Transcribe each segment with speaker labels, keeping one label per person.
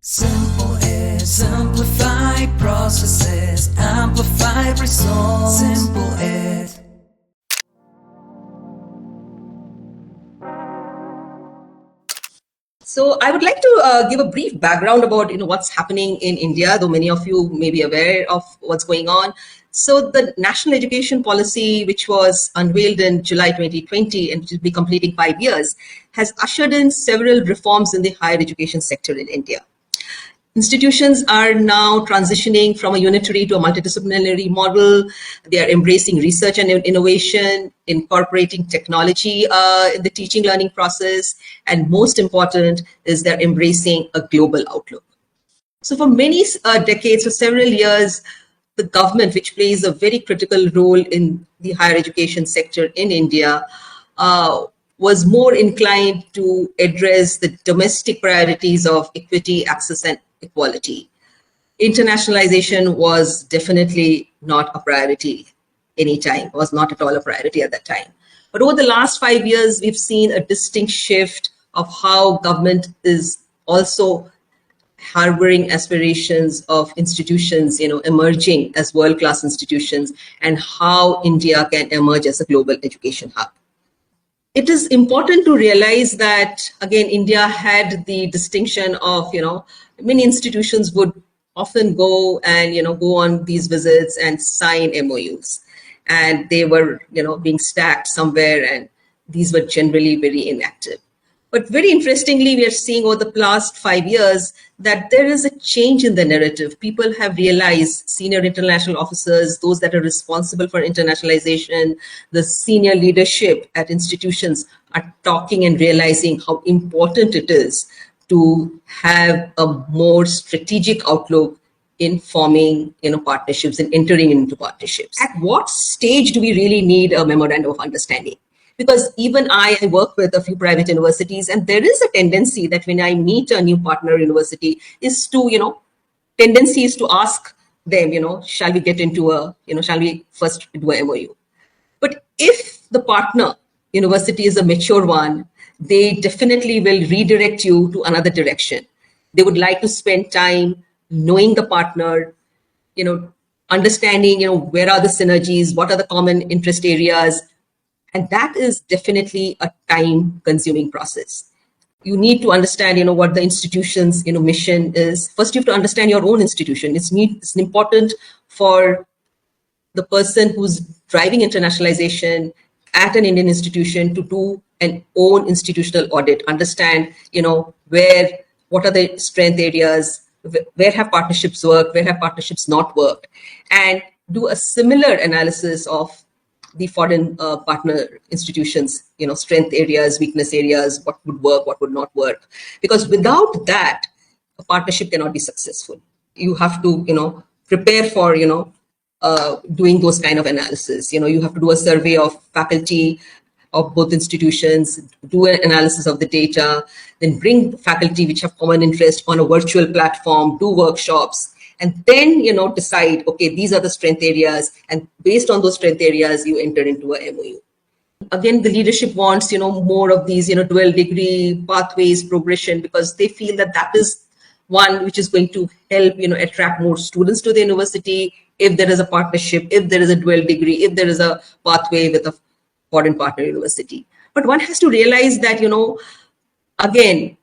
Speaker 1: Simple is simplify processes, amplify results. Simple is.
Speaker 2: So I would like to give a brief background about what's happening in India, though many of you may be aware of what's going on. So the national education policy, which was unveiled in July 2020 and which will be completing 5 years, has ushered in several reforms in the higher education sector in India. Institutions are now transitioning from a unitary to a multidisciplinary model. They are embracing research and innovation, incorporating technology in the teaching learning process, and most important is they're embracing a global outlook. So for many decades, for several years, the government, which plays a very critical role in the higher education sector in India, was more inclined to address the domestic priorities of equity, access, and equality. Internationalization was definitely not a priority anytime, was not at all a priority at that time. But over the last 5 years, we've seen a distinct shift of how government is also harboring aspirations of institutions, emerging as world-class institutions, and how India can emerge as a global education hub. It is important to realize that, again, India had the distinction of, many institutions would often go and, go on these visits and sign MoUs. And they were, being stacked somewhere, and these were generally very inactive. But very interestingly, we are seeing over the last 5 years that there is a change in the narrative. People have realized, senior international officers, those that are responsible for internationalization, the senior leadership at institutions are talking and realizing how important it is to have a more strategic outlook in forming, partnerships and entering into partnerships. At what stage do we really need a memorandum of understanding? Because even I work with a few private universities, and there is a tendency that when I meet a new partner university is to, tendency is to ask them, shall we get into shall we first do a MOU? But if the partner university is a mature one, they definitely will redirect you to another direction. They would like to spend time knowing the partner, understanding, where are the synergies, what are the common interest areas. And that is definitely a time-consuming process. You need to understand, what the institution's, mission is. First, you have to understand your own institution. It's important for the person who's driving internationalization at an Indian institution to do an own institutional audit. Understand, what are the strength areas, where have partnerships worked, where have partnerships not worked, and do a similar analysis of the foreign partner institutions, strength areas, weakness areas, what would work, what would not work. Because without that, a partnership cannot be successful. You have to, prepare for, doing those kind of analysis. You have to do a survey of faculty of both institutions, do an analysis of the data, then bring faculty which have common interest on a virtual platform, do workshops, and then, decide, okay, these are the strength areas. And based on those strength areas, you enter into a MOU. Again, the leadership wants, more of these, dual degree pathways, progression, because they feel that that is one which is going to help, attract more students to the university. If there is a partnership, if there is a dual degree, if there is a pathway with a foreign partner university. But one has to realize that, again,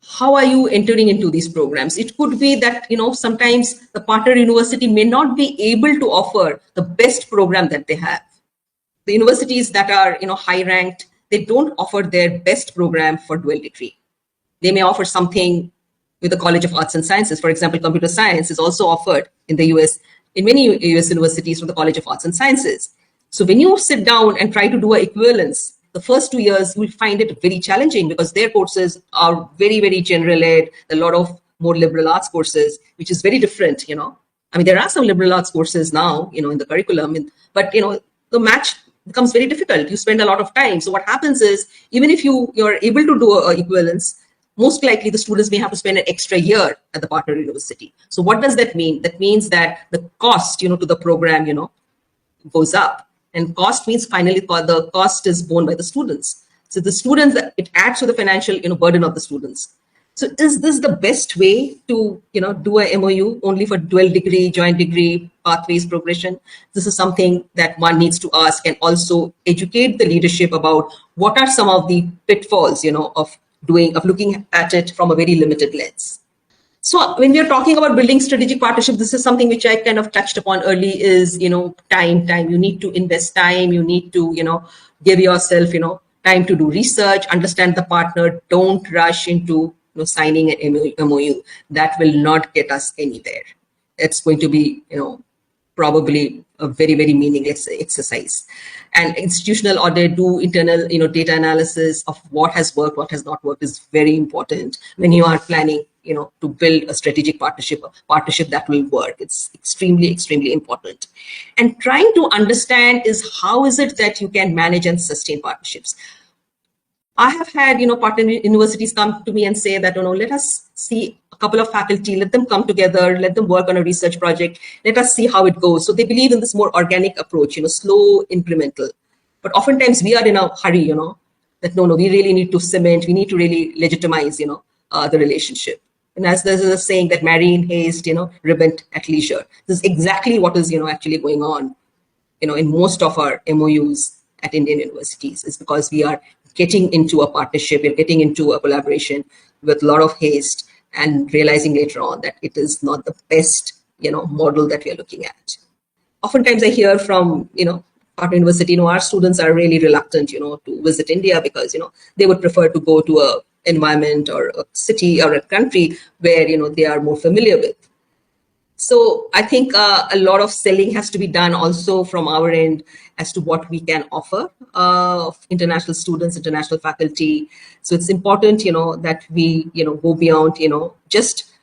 Speaker 2: how are you entering into these programs? It could be that, sometimes the partner university may not be able to offer the best program that they have. The universities that are, high ranked, they don't offer their best program for dual degree. They may offer something with the College of Arts and Sciences. For example, computer science is also offered in the US, in many US universities from the College of Arts and Sciences. So when you sit down and try to do an equivalence, the first 2 years, you will find it very challenging because their courses are very, very general ed, a lot of more liberal arts courses, which is very different, there are some liberal arts courses now, in the curriculum, but, the match becomes very difficult. You spend a lot of time. So what happens is, even if you're able to do an equivalence, most likely the students may have to spend an extra year at the partner university. So what does that mean? That means that the cost, to the program, goes up. And cost means finally the cost is borne by the students. So the students, it adds to the financial burden of the students. So is this the best way to, do a MOU only for dual degree, joint degree pathways progression? This is something that one needs to ask, and also educate the leadership about what are some of the pitfalls, of looking at it from a very limited lens. So when we are talking about building strategic partnership, this is something which I kind of touched upon early is, time. You need to invest time. You need to, give yourself, time to do research, understand the partner. Don't rush into, signing an MOU. That will not get us anywhere. It's going to be, probably a very, very meaningless exercise. And institutional audit, do internal, data analysis of what has worked, what has not worked is very important when you are planning, to build a strategic partnership that will work. It's extremely, extremely important. And trying to understand is how is it that you can manage and sustain partnerships. I have had, partner universities come to me and say that, let us see a couple of faculty, let them come together, let them work on a research project, let us see how it goes. So they believe in this more organic approach, slow, incremental. But oftentimes we are in a hurry, that no, we really need to cement, we need to really legitimize, the relationship. And as there's a saying that marry in haste, repent at leisure. This is exactly what is, actually going on, in most of our MOUs at Indian universities, is because we are getting into a partnership, we're getting into a collaboration with a lot of haste and realizing later on that it is not the best, model that we are looking at. Oftentimes I hear from, partner university, our students are really reluctant, to visit India because, they would prefer to go to a environment or a city or a country where, they are more familiar with. So I think a lot of selling has to be done also from our end as to what we can offer international students, international faculty. So it's important, that we, go beyond, just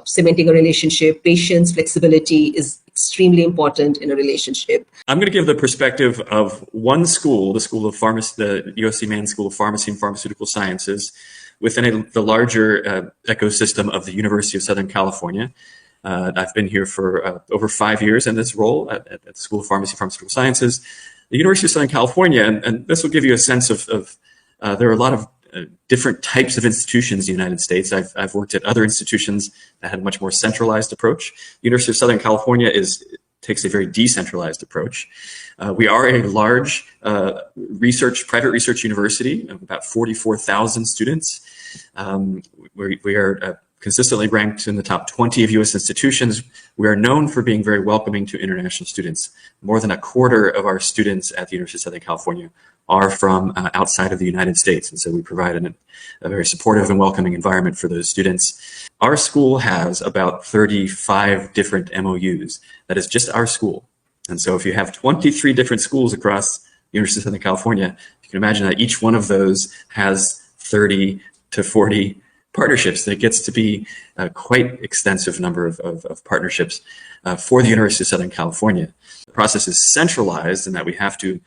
Speaker 2: cementing a relationship. Patience, flexibility is extremely important in a relationship.
Speaker 3: I'm going to give the perspective of one school, the School of Pharmacy, the USC Mann School of Pharmacy and Pharmaceutical Sciences, within the larger ecosystem of the University of Southern California. I've been here for over 5 years in this role at the School of Pharmacy and Pharmaceutical Sciences. The University of Southern California, and this will give you a sense of there are a lot of different types of institutions in the United States. I've worked at other institutions that had a much more centralized approach. The University of Southern California takes a very decentralized approach. We are a large private research university of about 44,000 students. We are consistently ranked in the top 20 of U.S. institutions. We are known for being very welcoming to international students. More than a quarter of our students at the University of Southern California are from outside of the United States. And so we provide a very supportive and welcoming environment for those students. Our school has about 35 different MOUs. That is just our school. And so if you have 23 different schools across the University of Southern California, you can imagine that each one of those has 30 to 40 partnerships. That gets to be a quite extensive number of partnerships for the University of Southern California. The process is centralized in that we have to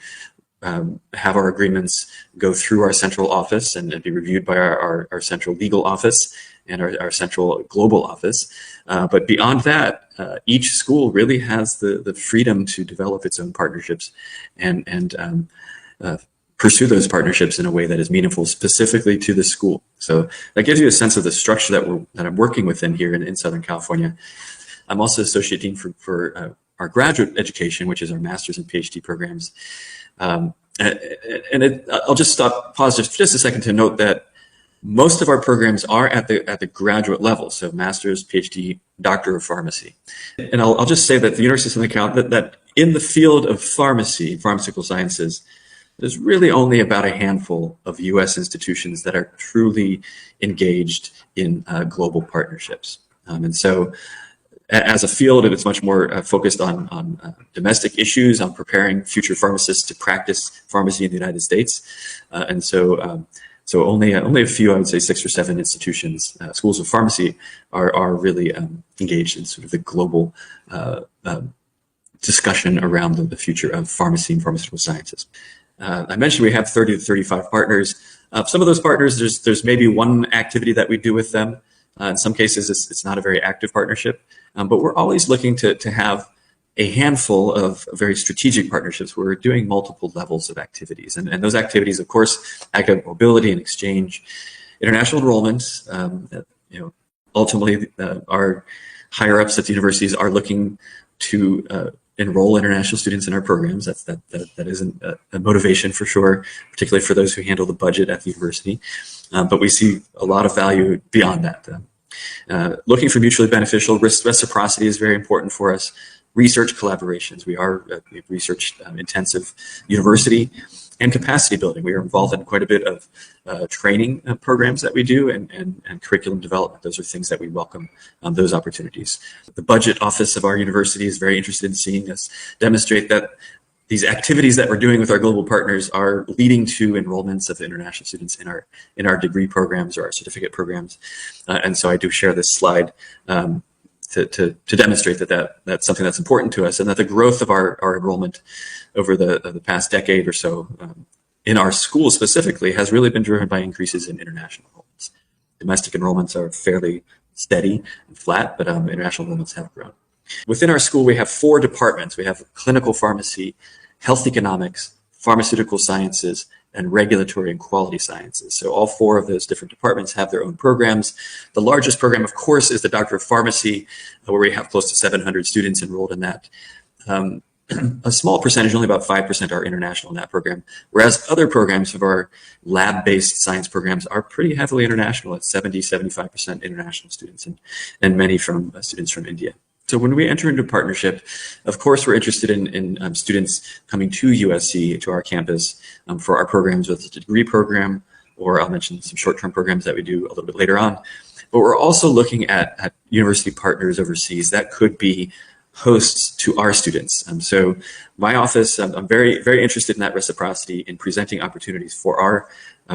Speaker 3: have our agreements go through our central office and be reviewed by our central legal office and our central global office. But beyond that, each school really has the freedom to develop its own partnerships and pursue those partnerships in a way that is meaningful specifically to the school. So that gives you a sense of the structure that I'm working within here in Southern California. I'm also associate dean for our graduate education, which is our master's and PhD programs. I'll just pause just a second to note that most of our programs are at the graduate level, so master's, PhD, doctor of pharmacy. And I'll just say that the University of Southern California, that in the field of pharmacy, pharmaceutical sciences, there's really only about a handful of U.S. institutions that are truly engaged in global partnerships. And so as a field, it's much more focused on domestic issues, on preparing future pharmacists to practice pharmacy in the United States. And so only a few, I would say 6 or 7 institutions, schools of pharmacy are really engaged in sort of the global discussion around the future of pharmacy and pharmaceutical sciences. I mentioned we have 30 to 35 partners. Some of those partners, there's maybe one activity that we do with them. In some cases, it's not a very active partnership, but we're always looking to have a handful of very strategic partnerships where we're doing multiple levels of activities. And those activities, of course, academic mobility and exchange, international enrollment, ultimately our higher ups at the universities are looking to enroll international students in our programs. That isn't a motivation for sure, particularly for those who handle the budget at the university. But we see a lot of value beyond that. Looking for mutually beneficial reciprocity is very important for us. Research collaborations. We are a research intensive university, and capacity building. We are involved in quite a bit of training programs that we do and curriculum development. Those are things that we welcome, those opportunities. The budget office of our university is very interested in seeing us demonstrate that these activities that we're doing with our global partners are leading to enrollments of international students in our degree programs or our certificate programs. And so I do share this slide to demonstrate that's something that's important to us, and that the growth of our enrollment over the past decade or so in our school specifically has really been driven by increases in international enrollments. Domestic enrollments are fairly steady and flat, but international enrollments have grown. Within our school, we have 4 departments. We have clinical pharmacy, health economics, pharmaceutical sciences, and regulatory and quality sciences. So all 4 of those different departments have their own programs. The largest program, of course, is the Doctor of Pharmacy, where we have close to 700 students enrolled in that. A small percentage, only about 5%, are international in that program, whereas other programs of our lab-based science programs are pretty heavily international, at 75% international students, and many from students from India. So when we enter into a partnership, of course, we're interested in students coming to USC, to our campus, for our programs with the degree program, or I'll mention some short-term programs that we do a little bit later on. But we're also looking at university partners overseas that could be hosts to our students. So my office, I'm very, very interested in that reciprocity, in presenting opportunities for our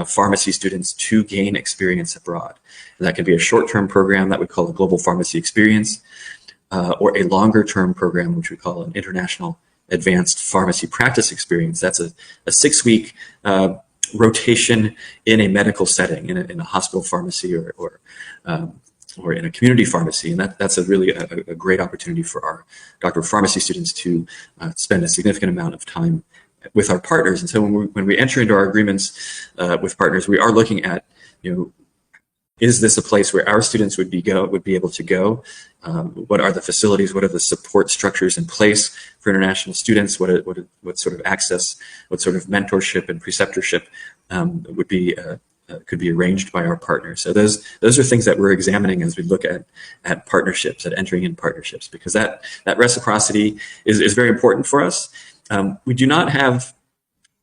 Speaker 3: pharmacy students to gain experience abroad. And that can be a short-term program that we call a Global Pharmacy Experience, or a longer-term program, which we call an International Advanced Pharmacy Practice Experience. That's a 6-week rotation in a medical setting, in a hospital pharmacy or in a community pharmacy. And that's really a great opportunity for our Doctor of Pharmacy students to spend a significant amount of time with our partners. And so when we enter into our agreements with partners, we are looking at, is this a place where our students would be able to go? What are the facilities? What are the support structures in place for international students? What sort of access, what sort of mentorship and preceptorship could be arranged by our partners? So those are things that we're examining as we look at partnerships, at entering in partnerships, because that reciprocity is very important for us. We do not have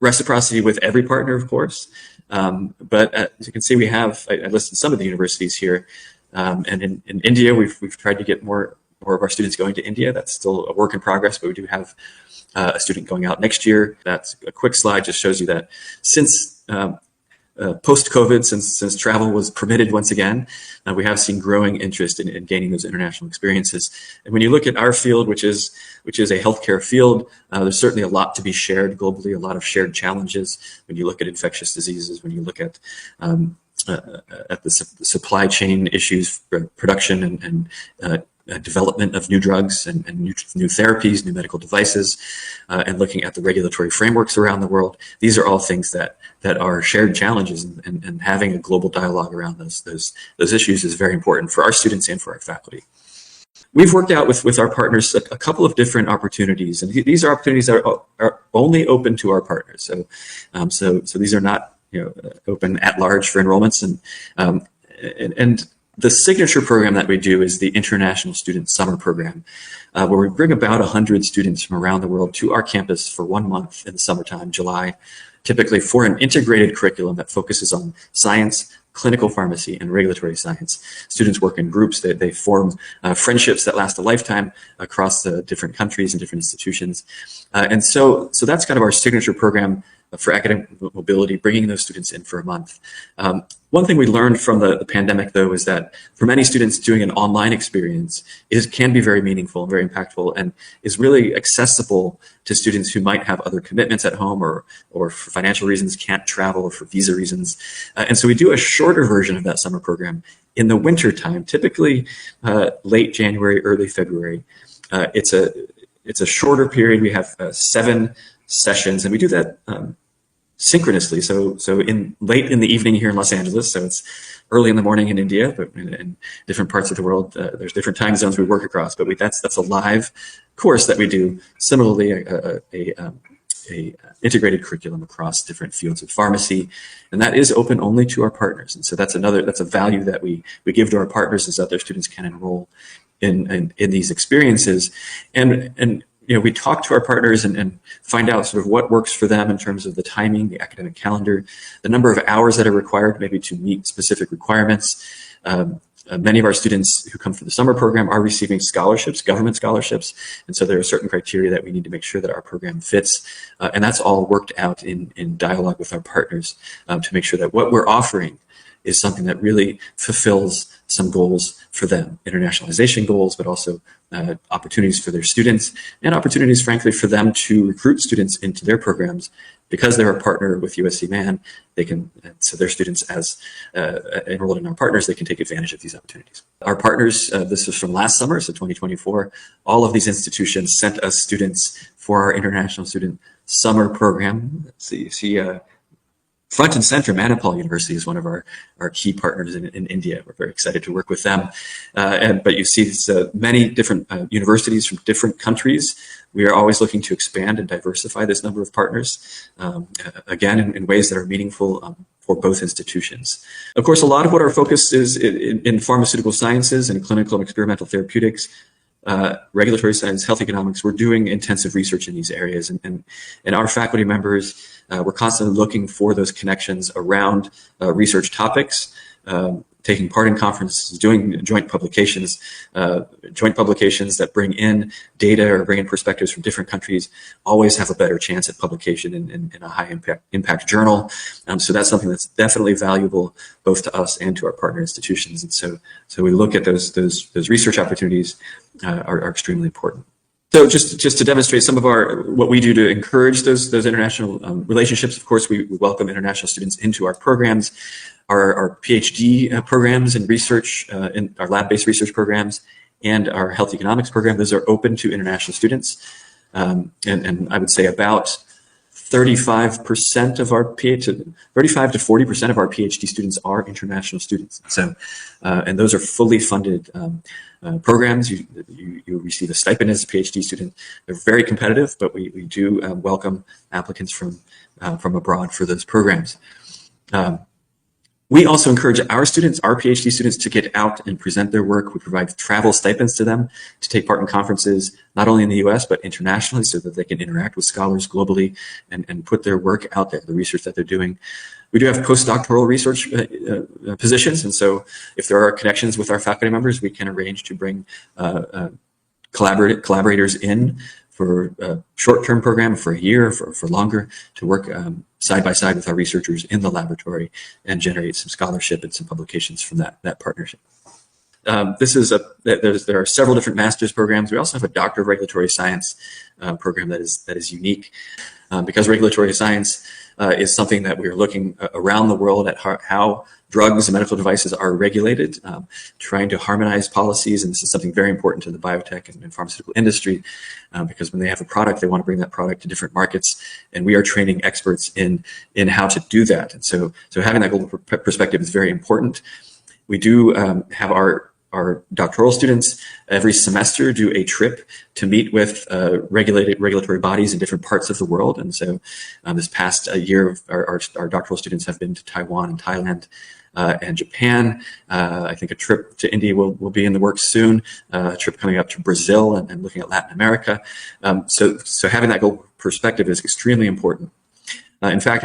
Speaker 3: reciprocity with every partner, of course. But as you can see, I listed some of the universities here, and in India, we've tried to get more of our students going to India. That's still a work in progress, but we do have a student going out next year. That's a quick slide, just shows you that since post-COVID, since travel was permitted once again, we have seen growing interest in gaining those international experiences. And when you look at our field, which is a healthcare field, there's certainly a lot to be shared globally, a lot of shared challenges. When you look at infectious diseases, when you look at the supply chain issues, production and development of new drugs and new therapies, new medical devices, and looking at the regulatory frameworks around the world. These are all things that are shared challenges, and having a global dialogue around those issues is very important for our students and for our faculty. We've worked out with our partners a couple of different opportunities, and these are opportunities that are only open to our partners. So these are not open at large for enrollments, and the signature program that we do is the International Student Summer Program, where we bring about 100 students from around the world to our campus for 1 month in the summertime, July, typically for an integrated curriculum that focuses on science, clinical pharmacy, and regulatory science. Students work in groups. They form friendships that last a lifetime across the different countries and different institutions. And so that's kind of our signature program for academic mobility, bringing those students in for a month. One thing we learned from the pandemic, though, is that for many students, doing an online experience can be very meaningful and very impactful, and is really accessible to students who might have other commitments at home, or for financial reasons can't travel, or for visa reasons. And so we do a shorter version of that summer program in the winter time, typically late January, early February. It's a shorter period. We have 7 sessions, and we do that synchronously. So in late in the evening here in Los Angeles, so it's early in the morning in India, but in different parts of the world, there's different time zones we work across. But that's a live course that we do. Similarly, a integrated curriculum across different fields of pharmacy, and that is open only to our partners. And so that's a value that we give to our partners, is that their students can enroll in these experiences, and we talk to our partners and find out sort of what works for them in terms of the timing, the academic calendar, the number of hours that are required maybe to meet specific requirements. Many of our students who come for the summer program are receiving scholarships, government scholarships, and so there are certain criteria that we need to make sure that our program fits, and that's all worked out in dialogue with our partners to make sure that what we're offering is something that really fulfills some goals for them, internationalization goals, but also opportunities for their students, and opportunities, frankly, for them to recruit students into their programs. Because they're a partner with USC Man, so their students, as enrolled in our partners, they can take advantage of these opportunities. Our partners, this was from last summer, so 2024, all of these institutions sent us students for our international student summer program. So you see front and center, Manipal University is one of our key partners in India. We're very excited to work with them. But you see many different universities from different countries. We are always looking to expand and diversify this number of partners, again, in ways that are meaningful for both institutions. Of course, a lot of what our focus is in pharmaceutical sciences and clinical and experimental therapeutics, regulatory science, health economics, we're doing intensive research in these areas. And our faculty members, we're constantly looking for those connections around research topics, taking part in conferences, doing joint publications that bring in data or bring in perspectives from different countries always have a better chance at publication in a high impact journal. So that's something that's definitely valuable both to us and to our partner institutions. And so we look at those research opportunities are extremely important. So just to demonstrate some of what we do to encourage those international relationships, of course, we welcome international students into our programs. Our PhD programs and research, in our lab-based research programs, and our health economics program, those are open to international students. And I would say about 35% of our 35 to 40% of our PhD students are international students. So, and those are fully funded programs. You receive a stipend as a PhD student. They're very competitive, but we do welcome applicants from abroad for those programs. We also encourage our students, our PhD students, to get out and present their work. We provide travel stipends to them to take part in conferences, not only in the US, but internationally, so that they can interact with scholars globally and put their work out there, the research that they're doing. We do have postdoctoral research positions, and so if there are connections with our faculty members, we can arrange to bring collaborators in for a short-term program, for a year, for longer, to work side by side with our researchers in the laboratory and generate some scholarship and some publications from that partnership. There are several different master's programs. We also have a Doctor of Regulatory Science program that is unique because regulatory science is something that we are looking around the world at how drugs and medical devices are regulated, trying to harmonize policies. And this is something very important to the biotech and pharmaceutical industry because when they have a product, they want to bring that product to different markets. And we are training experts in how to do that. And so having that global perspective is very important. We do have our doctoral students every semester do a trip to meet with regulatory bodies in different parts of the world. And so this past year, our doctoral students have been to Taiwan and Thailand and Japan. I think a trip to India will be in the works soon, a trip coming up to Brazil and looking at Latin America. So having that global perspective is extremely important. In fact,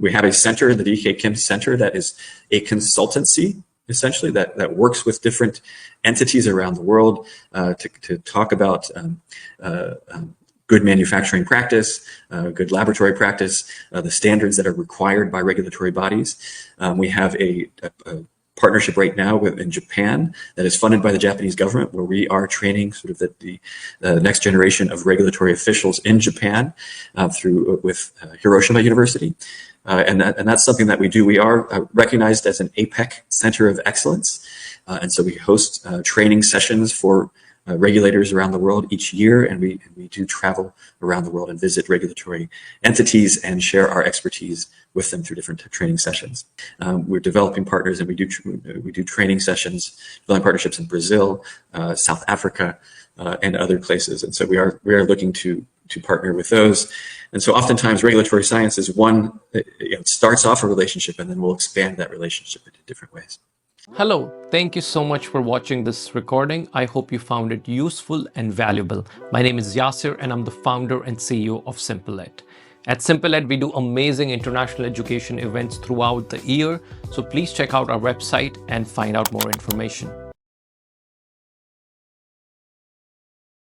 Speaker 3: we have a center, the D.K. Kim Center, that is a consultancy, essentially, that works with different entities around the world to talk about good manufacturing practice, good laboratory practice, the standards that are required by regulatory bodies. We have a partnership right now in Japan that is funded by the Japanese government, where we are training sort of the next generation of regulatory officials in Japan with Hiroshima University. And that's something that we do. We are recognized as an APEC Center of Excellence. And so we host training sessions for regulators around the world each year, and we do travel around the world and visit regulatory entities and share our expertise with them through different training sessions. We're developing partners, and we do training sessions, developing partnerships in Brazil, South Africa, and other places. And so we are looking to partner with those. And so oftentimes regulatory science is one, it starts off a relationship, and then we'll expand that relationship into different ways.
Speaker 4: Hello, thank you so much for watching this recording. I hope you found it useful and valuable. My name is Yasir and I'm the founder and CEO of SimpleEd. At SimpleEd, we do amazing international education events throughout the year, so please check out our website and find out more information.